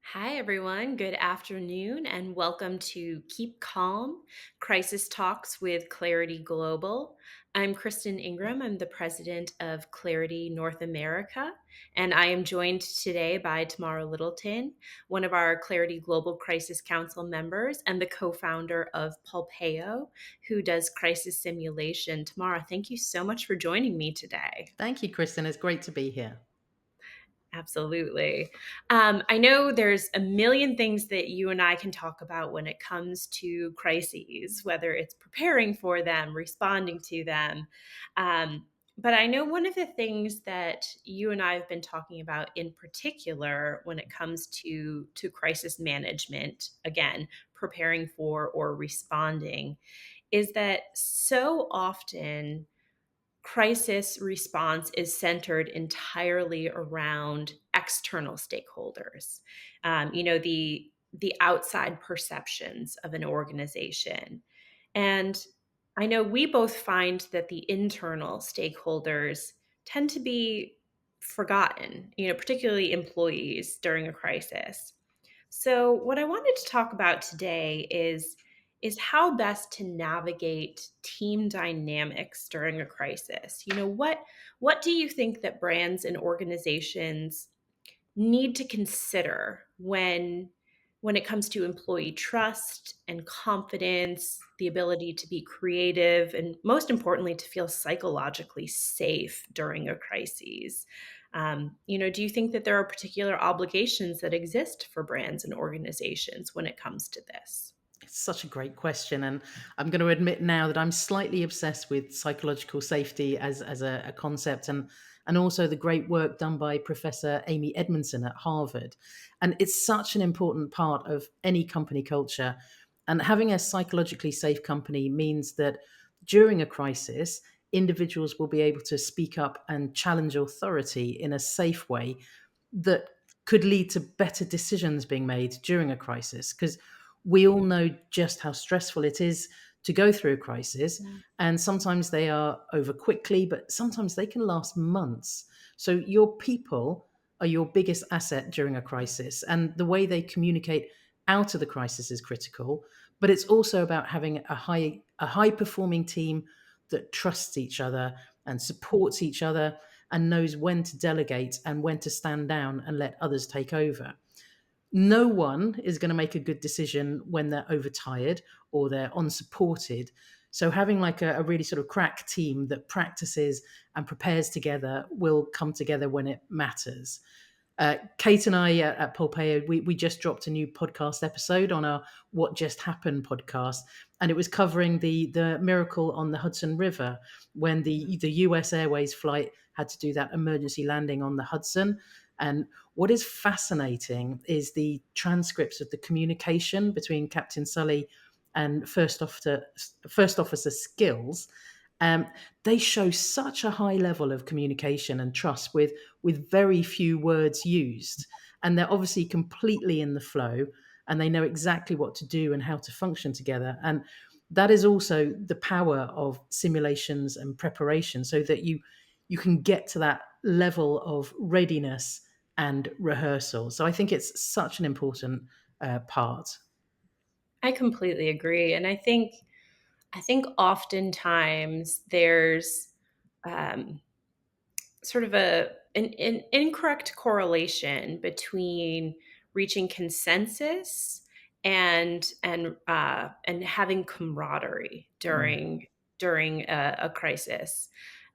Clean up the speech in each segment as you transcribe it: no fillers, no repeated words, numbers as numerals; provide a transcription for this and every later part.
Hi, everyone. Good afternoon, and welcome to Keep Calm Crisis Talks with Clarity Global. I'm Kristen Ingraham. I'm the president of Clarity North America, and I am joined today by Tamara Littleton, one of our Clarity Global Crisis Council members and the co founder of Polpeo, who does crisis simulation. Tamara, thank you so much for joining me today. Thank you, Kristen. It's great to be here. Absolutely. I know there's a million things that you and I can talk about when it comes to crises, whether it's preparing for them, responding to them. But I know one of the things that you and I have been talking about in particular when it comes to crisis management, again, preparing for or responding, is that so often crisis response is centered entirely around external stakeholders. The outside perceptions of an organization. And I know we both find that the internal stakeholders tend to be forgotten, particularly employees during a crisis. So, what I wanted to talk about today is how best to navigate team dynamics during a crisis. What do you think that brands and organizations need to consider when it comes to employee trust and confidence, the ability to be creative, and most importantly, to feel psychologically safe during a crisis? Do you think that there are particular obligations that exist for brands and organizations when it comes to this? It's such a great question. And I'm going to admit now that I'm slightly obsessed with psychological safety as a concept and also the great work done by Professor Amy Edmondson at Harvard. And it's such an important part of any company culture. And having a psychologically safe company means that during a crisis, individuals will be able to speak up and challenge authority in a safe way that could lead to better decisions being made during a crisis. Because we all know just how stressful it is to go through a crisis. Yeah. And sometimes they are over quickly, but sometimes they can last months. So your people are your biggest asset during a crisis. And the way they communicate out of the crisis is critical. But it's also about having a high performing team that trusts each other and supports each other and knows when to delegate and when to stand down and let others take over. No one is going to make a good decision when they're overtired or they're unsupported. So having like a really sort of crack team that practices and prepares together will come together when it matters. Kate and I at Polpeo, we just dropped a new podcast episode on our What Just Happened podcast, and it was covering the miracle on the Hudson River when the US Airways flight had to do that emergency landing on the Hudson. And what is fascinating is the transcripts of the communication between Captain Sully and first officer Skills. Um, they show such a high level of communication and trust with very few words used, and they're obviously completely in the flow, and they know exactly what to do and how to function together. And that is also the power of simulations and preparation, so that you can get to that level of readiness and rehearsal. So I think it's such an important part. I completely agree. And I think oftentimes there's um, sort of an incorrect correlation between reaching consensus and having camaraderie Mm. during a crisis.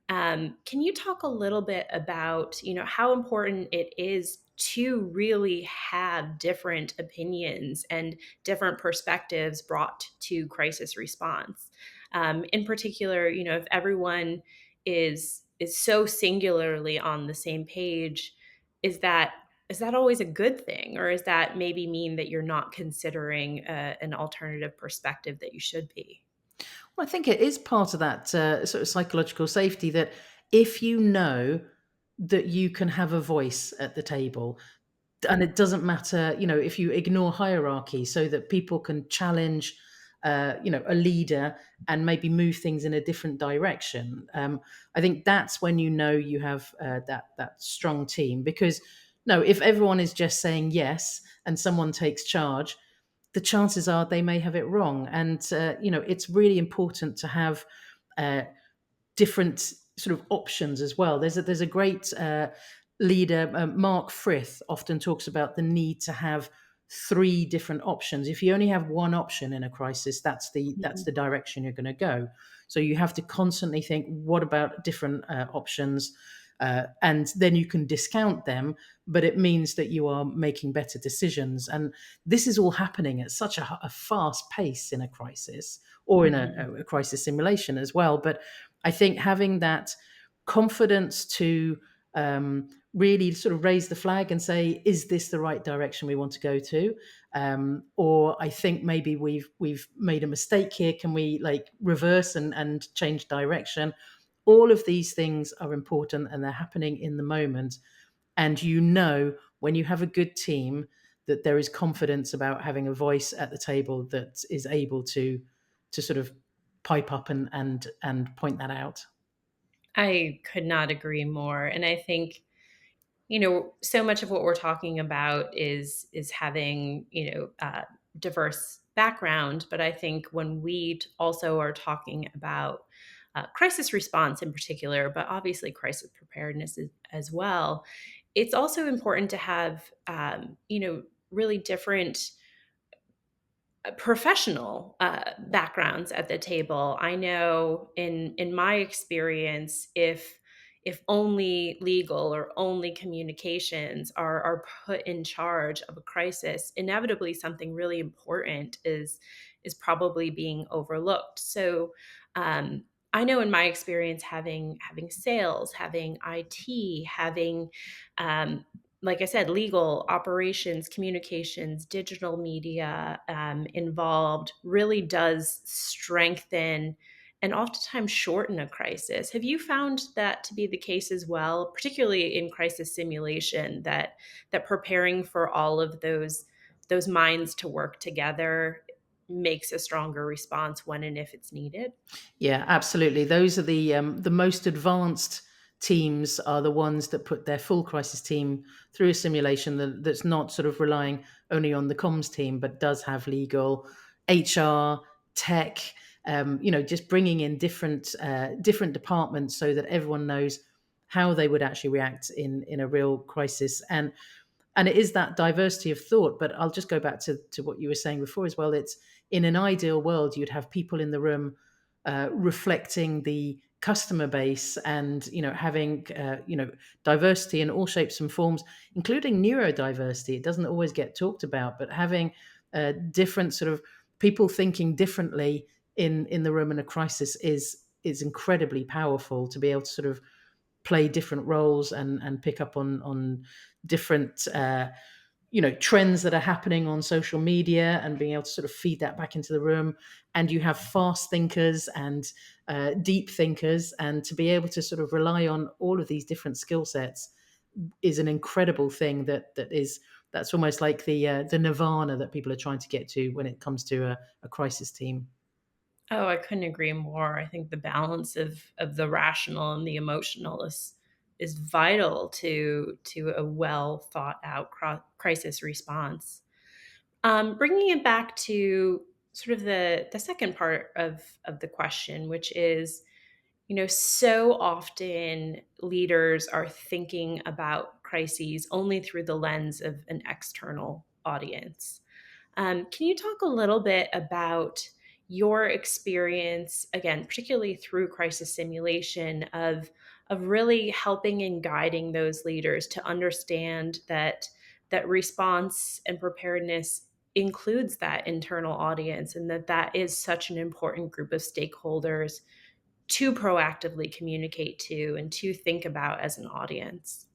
Can you talk a little bit about how important it is to really have different opinions and different perspectives brought to crisis response? In particular, if everyone is so singularly on the same page, is that is that always a good thing, or is that maybe mean that you're not considering an alternative perspective that you should be? Well, I think it is part of that sort of psychological safety that if you know that you can have a voice at the table, and it doesn't matter, if you ignore hierarchy so that people can challenge, a leader and maybe move things in a different direction. I think that's when you know you have that strong team because No, if everyone is just saying yes and someone takes charge, the chances are they may have it wrong. And, it's really important to have uh, different sort of options as well. There's a great leader, Mark Frith, often talks about the need to have three different options. If you only have one option in a crisis, that's the direction you're going to go. So you have to constantly think, what about different options? And then you can discount them, but it means that you are making better decisions. And this is all happening at such a fast pace in a crisis, or in Mhm. a crisis simulation as well. But I think having that confidence to really sort of raise the flag and say, is this the right direction we want to go to? Or I think maybe we've made a mistake here. Can we like reverse and change direction? All of these things are important and they're happening in the moment. And when you have a good team, that there is confidence about having a voice at the table that is able to sort of pipe up and point that out. I could not agree more. And I think, so much of what we're talking about is having, diverse background. But I think when we also are talking about crisis response in particular, but obviously crisis preparedness as well, it's also important to have, really different professional backgrounds at the table. I know in my experience, if only legal or only communications are put in charge of a crisis, inevitably something really important is probably being overlooked. So I know in my experience, having sales, having IT, having like I said, legal, operations, communications, digital media involved really does strengthen and oftentimes shorten a crisis. Have you found that to be the case as well, particularly in crisis simulation, that preparing for all of those minds to work together makes a stronger response when and if it's needed? Yeah, absolutely. Those are the most advanced teams are the ones that put their full crisis team through a simulation that's not sort of relying only on the comms team, but does have legal, HR, tech. Just bringing in different departments so that everyone knows how they would actually react in a real crisis. And it is that diversity of thought. But I'll just go back to what you were saying before as well. It's in an ideal world, you'd have people in the room reflecting the customer base, and having diversity in all shapes and forms, including neurodiversity. It doesn't always get talked about, but having different sort of people thinking differently in the room in a crisis is incredibly powerful, to be able to sort of play different roles and pick up on different trends that are happening on social media, and being able to sort of feed that back into the room. And you have fast thinkers and deep thinkers, and to be able to sort of rely on all of these different skill sets is an incredible thing. That's almost like the nirvana that people are trying to get to when it comes to a crisis team. Oh, I couldn't agree more. I think the balance of the rational and the emotional is vital to a well thought out crisis response. Bringing it back to sort of the second part of the question, which is, so often leaders are thinking about crises only through the lens of an external audience. Can you talk a little bit about your experience, again, particularly through crisis simulation, of really helping and guiding those leaders to understand that response and preparedness includes that internal audience, and that is such an important group of stakeholders to proactively communicate to and to think about as an audience?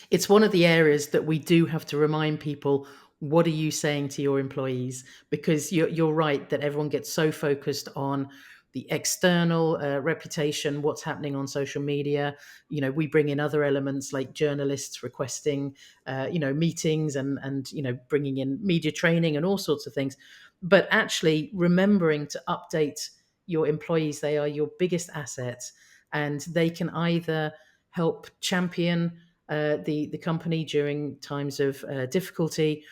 It's one of the areas that we do have to remind people, what are you saying to your employees? Because you're right that everyone gets so focused on the external reputation, what's happening on social media. We bring in other elements like journalists requesting meetings, and bringing in media training and all sorts of things. But actually remembering to update your employees, they are your biggest asset, and they can either help champion the company during times of difficulty,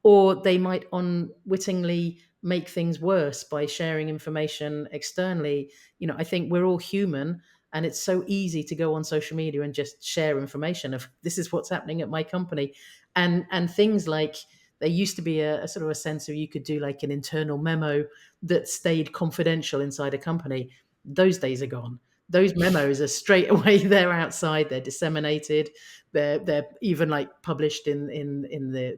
or they might unwittingly make things worse by sharing information externally. I think we're all human, and it's so easy to go on social media and just share information of this is what's happening at my company, and things like there used to be a sort of a sense of you could do like an internal memo that stayed confidential inside a company. Those days are gone. Those memos are straight away they're outside, they're disseminated, they're even like published in the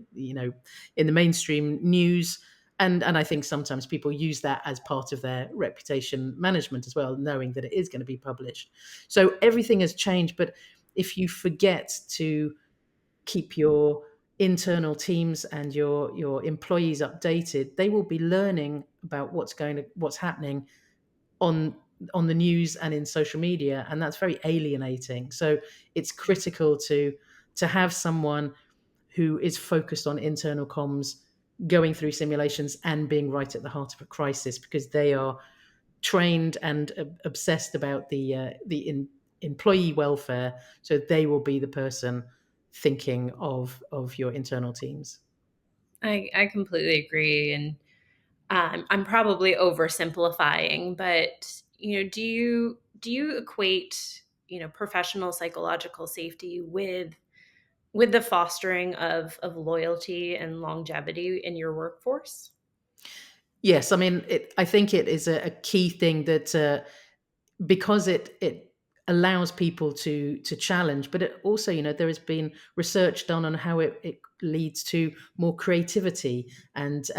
in the mainstream news. And I think sometimes people use that as part of their reputation management as well, knowing that it is going to be published. So everything has changed, but if you forget to keep your internal teams and your employees updated, they will be learning about what's happening on on the news and in social media, and that's very alienating. So it's critical to have someone who is focused on internal comms, going through simulations and being right at the heart of a crisis, because they are trained and obsessed about employee welfare. So they will be the person thinking of your internal teams. I completely agree. And I'm probably oversimplifying, but do you equate professional psychological safety with the fostering of loyalty and longevity in your workforce? Yes, I mean, I think it is a key thing that because it allows people to challenge, but it also, there has been research done on how it leads to more creativity and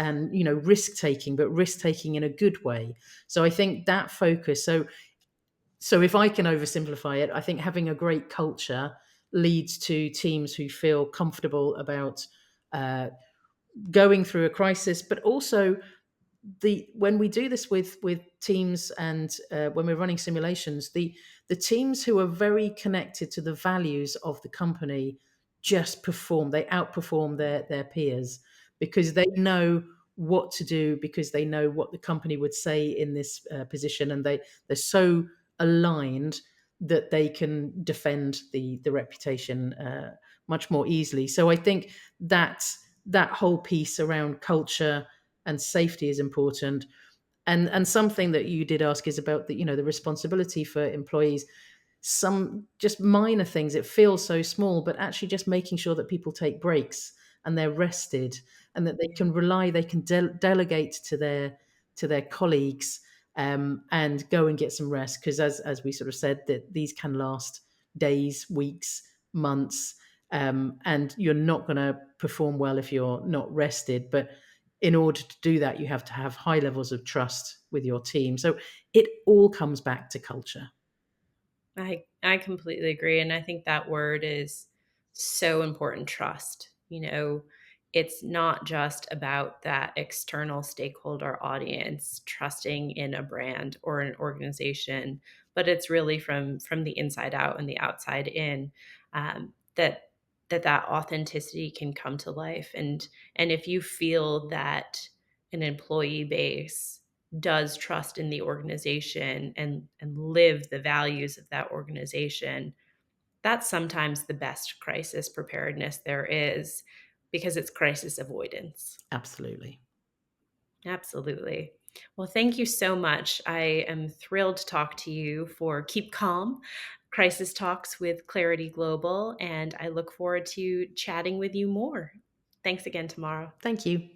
risk taking, but risk taking in a good way. So I think that focus. So if I can oversimplify it, I think having a great culture leads to teams who feel comfortable about uh, going through a crisis, but also the when we do this with teams and when we're running simulations, the teams who are very connected to the values of the company just perform. They outperform their peers because they know what to do, because they know what the company would say in this position, and they're so aligned that they can defend the reputation much more easily. So I think that whole piece around culture and safety is important. And something that you did ask is about the responsibility for employees. Some just minor things, it feels so small, but actually just making sure that people take breaks and they're rested, and that they can rely, they can delegate to their colleagues, and go and get some rest, because as we sort of said, that these can last days, weeks, months, and you're not going to perform well if you're not rested. But in order to do that, you have to have high levels of trust with your team. So it all comes back to culture. I completely agree, and I think that word is so important, trust. It's not just about that external stakeholder audience trusting in a brand or an organization, but it's really from the inside out and the outside in, that authenticity can come to life. And if you feel that an employee base does trust in the organization and live the values of that organization, that's sometimes the best crisis preparedness there is, because it's crisis avoidance. Absolutely. Absolutely. Well, thank you so much. I am thrilled to talk to you for Keep Calm Crisis Talks with Clarity Global, and I look forward to chatting with you more. Thanks again, Tamara. Thank you.